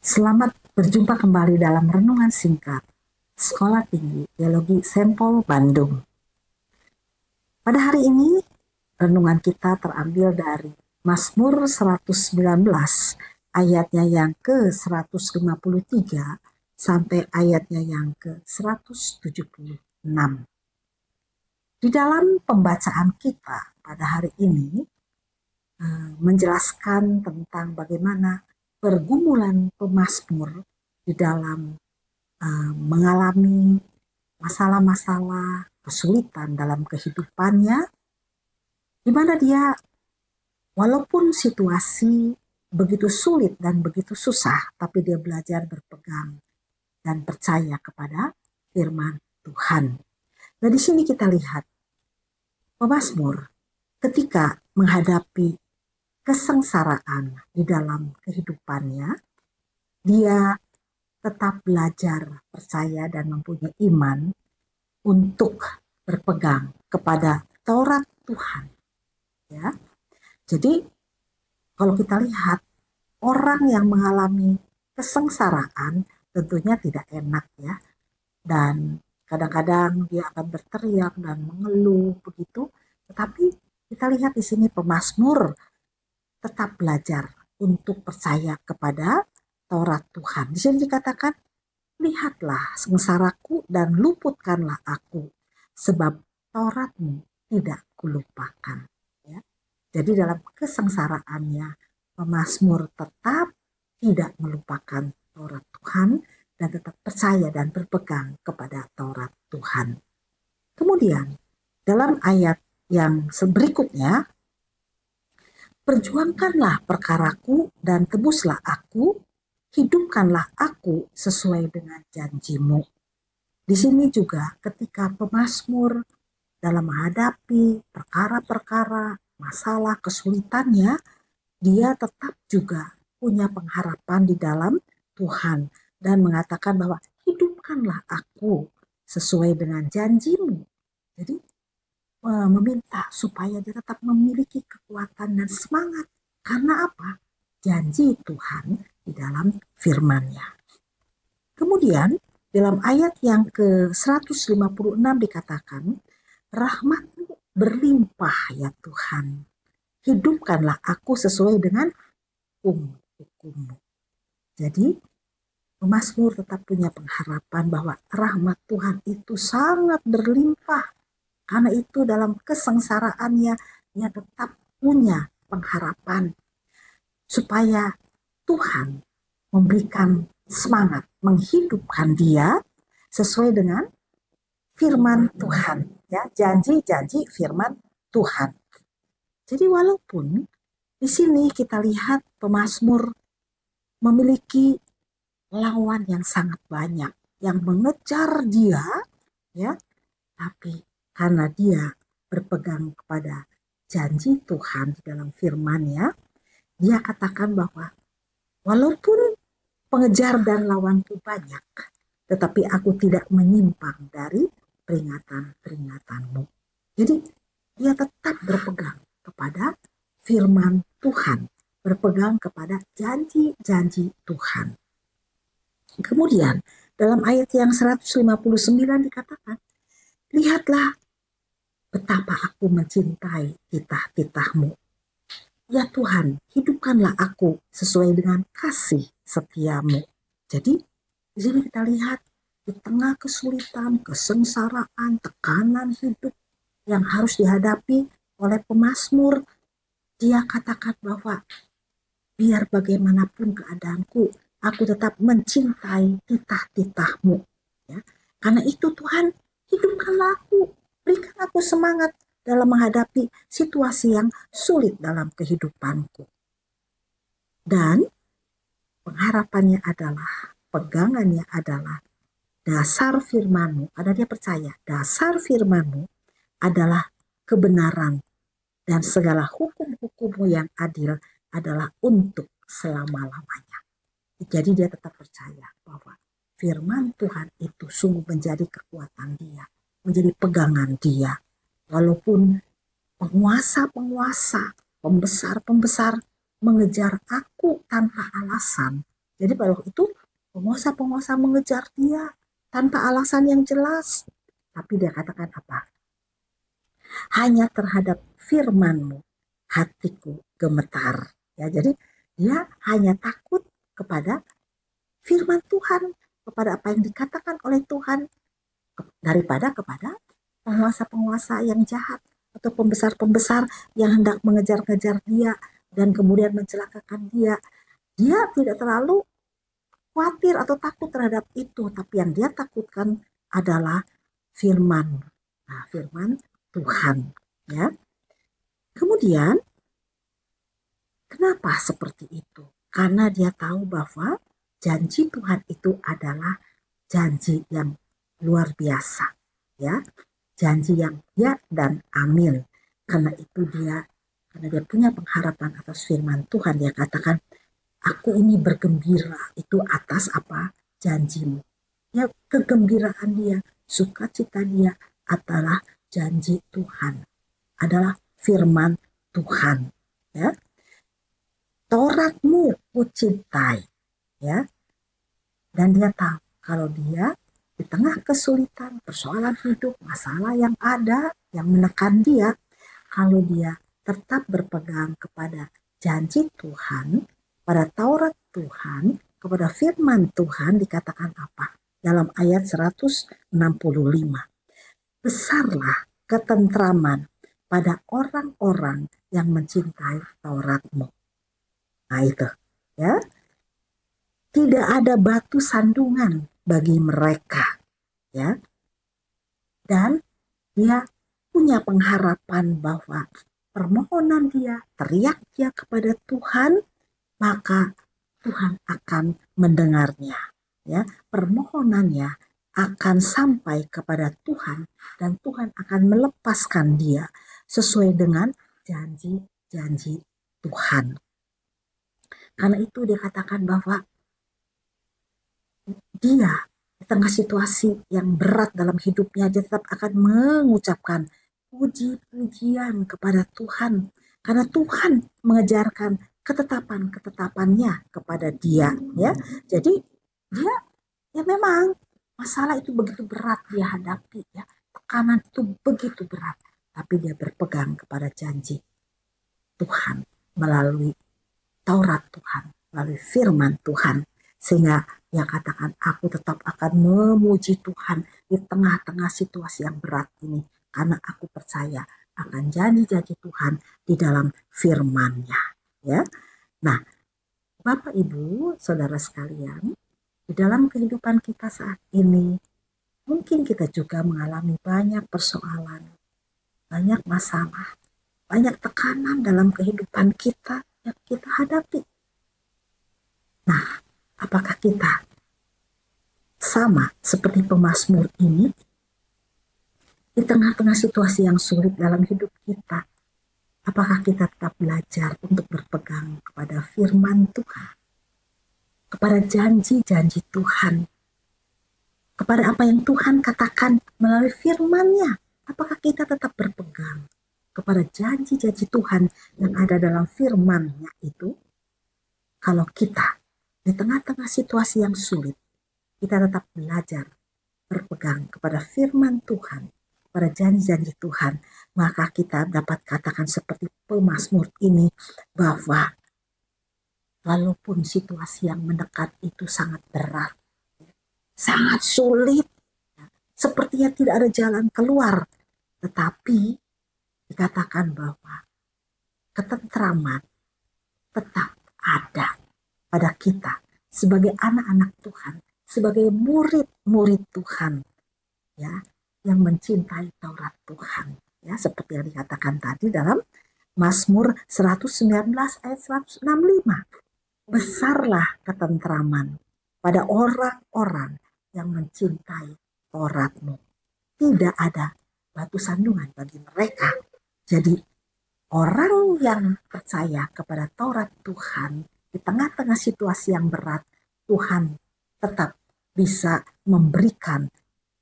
Selamat berjumpa kembali dalam renungan singkat Sekolah Tinggi Teologi Sempol Bandung. Pada hari ini, renungan kita terambil dari Mazmur 119, ayatnya yang ke-153 sampai ayatnya yang ke-176. Di dalam pembacaan kita pada hari ini, menjelaskan tentang bagaimana pergumulan pemazmur di dalam mengalami masalah-masalah, kesulitan dalam kehidupannya, di mana dia walaupun situasi begitu sulit dan begitu susah, tapi dia belajar berpegang dan percaya kepada firman Tuhan. Nah, di sini kita lihat pemazmur ketika menghadapi kesengsaraan di dalam kehidupannya, dia tetap belajar, percaya, dan mempunyai iman untuk berpegang kepada Taurat Tuhan. Ya, jadi kalau kita lihat orang yang mengalami kesengsaraan tentunya tidak enak ya, dan kadang-kadang dia akan berteriak dan mengeluh begitu. Tetapi kita lihat di sini pemazmur tetap belajar untuk percaya kepada Taurat Tuhan. Di sini dikatakan, lihatlah sengsaraku dan luputkanlah aku, sebab Tauratmu tidak kulupakan. Ya. Jadi dalam kesengsaraannya, pemazmur tetap tidak melupakan Taurat Tuhan dan tetap percaya dan berpegang kepada Taurat Tuhan. Kemudian dalam ayat yang berikutnya, perjuangkanlah perkaraku dan tebuslah aku, hidupkanlah aku sesuai dengan janjimu. Di sini juga ketika pemazmur dalam menghadapi perkara-perkara, masalah, kesulitannya, dia tetap juga punya pengharapan di dalam Tuhan dan mengatakan bahwa hidupkanlah aku sesuai dengan janjimu. Jadi meminta supaya dia tetap memiliki kekuatan dan semangat. Karena apa? Janji Tuhan di dalam firman-Nya. Kemudian dalam ayat yang ke-156 dikatakan, rahmat-Mu berlimpah ya Tuhan. Hidupkanlah aku sesuai dengan hukum-Mu. Jadi pemazmur tetap punya pengharapan bahwa rahmat Tuhan itu sangat berlimpah. Karena itu dalam kesengsaraannya dia tetap punya pengharapan supaya Tuhan memberikan semangat, menghidupkan dia sesuai dengan firman Tuhan, ya, janji-janji firman Tuhan. Jadi walaupun di sini kita lihat pemazmur memiliki lawan yang sangat banyak yang mengejar dia, ya, tapi karena dia berpegang kepada janji Tuhan di dalam firman-Nya, dia katakan bahwa walaupun pengejar dan lawanku banyak, tetapi aku tidak menyimpang dari peringatan-peringatanmu. Jadi dia tetap berpegang kepada firman Tuhan, berpegang kepada janji-janji Tuhan. Kemudian dalam ayat yang 159 dikatakan, lihatlah betapa aku mencintai titah-titah-Mu. Ya Tuhan, hidupkanlah aku sesuai dengan kasih setia-Mu. Jadi di sini kita lihat di tengah kesulitan, kesengsaraan, tekanan hidup yang harus dihadapi oleh pemazmur, dia katakan bahwa biar bagaimanapun keadaanku, aku tetap mencintai titah-titah-Mu. Ya. Karena itu Tuhan, hidupkanlah aku, berikan aku semangat dalam menghadapi situasi yang sulit dalam kehidupanku. Dan pengharapannya adalah, pegangannya adalah dasar firman-Mu. Karena dia percaya dasar firman-Mu adalah kebenaran dan segala hukum-hukum-Mu yang adil adalah untuk selama-lamanya. Jadi dia tetap percaya bahwa firman Tuhan itu sungguh menjadi kekuatan dia, menjadi pegangan dia. Walaupun penguasa-penguasa, pembesar-pembesar mengejar aku tanpa alasan, Jadi pada waktu itu penguasa-penguasa mengejar dia tanpa alasan yang jelas. Tapi dia katakan apa? Hanya terhadap firman-Mu hatiku gemetar. Ya, jadi dia hanya takut kepada firman Tuhan, kepada apa yang dikatakan oleh Tuhan, daripada kepada penguasa-penguasa yang jahat atau pembesar-pembesar yang hendak mengejar-ngejar dia dan kemudian mencelakakan dia. Dia tidak terlalu khawatir atau takut terhadap itu, tapi yang dia takutkan adalah firman. Nah, firman Tuhan, ya. Kemudian kenapa seperti itu? Karena dia tahu bahwa janji Tuhan itu adalah janji yang luar biasa, ya. Janji yang ya dan amin. Karena dia punya pengharapan atas firman Tuhan, dia katakan, aku ini bergembira itu atas apa? Janjimu. Ya, kegembiraan dia, sukacita dia adalah janji Tuhan, adalah firman Tuhan, ya. Tauratmu kucintai, ya. Dan dia tahu kalau dia di tengah kesulitan, persoalan hidup, masalah yang ada, yang menekan dia, kalau dia tetap berpegang kepada janji Tuhan, pada Taurat Tuhan, kepada firman Tuhan, dikatakan apa? Dalam ayat 165. Besarlah ketentraman pada orang-orang yang mencintai Taurat-Mu. Nah itu, ya. Tidak ada batu sandungan bagi mereka, ya. Dan dia punya pengharapan bahwa permohonan dia, teriak dia kepada Tuhan, maka Tuhan akan mendengarnya, ya. Permohonannya akan sampai kepada Tuhan dan Tuhan akan melepaskan dia sesuai dengan janji-janji Tuhan. Karena itu dia katakan bahwa dia di tengah situasi yang berat dalam hidupnya, dia tetap akan mengucapkan puji-pujian kepada Tuhan. Karena Tuhan mengejarkan ketetapan-ketetapannya kepada dia, ya. Jadi dia ya memang masalah itu begitu berat dia hadapi, ya. Tekanan itu begitu berat, tapi dia berpegang kepada janji Tuhan melalui Taurat Tuhan, melalui firman Tuhan. Sehingga dia katakan, aku tetap akan memuji Tuhan di tengah-tengah situasi yang berat ini. Karena aku percaya akan janji-janji Tuhan di dalam firman-Nya. Ya. Nah, Bapak, Ibu, Saudara sekalian, di dalam kehidupan kita saat ini, mungkin kita juga mengalami banyak persoalan, banyak masalah, banyak tekanan dalam kehidupan kita yang kita hadapi. Nah, apakah kita sama seperti pemazmur ini di tengah-tengah situasi yang sulit dalam hidup kita? Apakah kita tetap belajar untuk berpegang kepada firman Tuhan, kepada janji-janji Tuhan, kepada apa yang Tuhan katakan melalui firman-Nya? Apakah kita tetap berpegang kepada janji-janji Tuhan yang ada dalam firman-Nya itu? Kalau kita di tengah-tengah situasi yang sulit, kita tetap belajar berpegang kepada firman Tuhan, pada janji-janji Tuhan, maka kita dapat katakan seperti pemazmur ini, bahwa walaupun situasi yang mendekat itu sangat berat, sangat sulit, sepertinya tidak ada jalan keluar, tetapi dikatakan bahwa ketentraman tetap ada pada kita sebagai anak-anak Tuhan, sebagai murid-murid Tuhan, ya, yang mencintai Taurat Tuhan, ya, seperti yang dikatakan tadi dalam Mazmur 119 ayat 165. Besarlah ketentraman pada orang-orang yang mencintai Taurat-Mu. Tidak ada batu sandungan bagi mereka. Jadi orang yang percaya kepada Taurat Tuhan di tengah-tengah situasi yang berat, Tuhan tetap bisa memberikan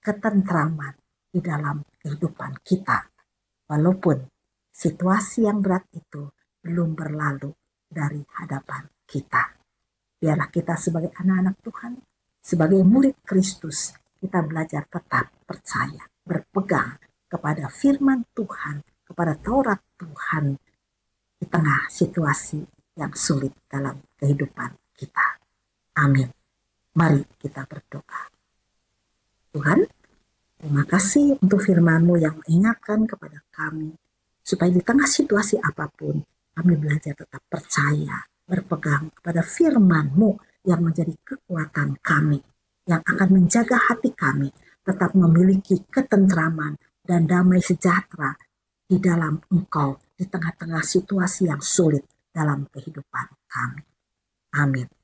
ketentraman di dalam kehidupan kita. Walaupun situasi yang berat itu belum berlalu dari hadapan kita. Biarlah kita sebagai anak-anak Tuhan, sebagai murid Kristus, kita belajar tetap percaya, berpegang kepada firman Tuhan, kepada Taurat Tuhan di tengah situasi yang sulit dalam kehidupan kita. Amin. Mari kita berdoa. Tuhan, terima kasih untuk firman-Mu yang mengingatkan kepada kami, supaya di tengah situasi apapun, kami belajar tetap percaya, berpegang kepada firman-Mu yang menjadi kekuatan kami, yang akan menjaga hati kami, tetap memiliki ketentraman dan damai sejahtera di dalam Engkau, di tengah-tengah situasi yang sulit dalam kehidupan kami. Amin.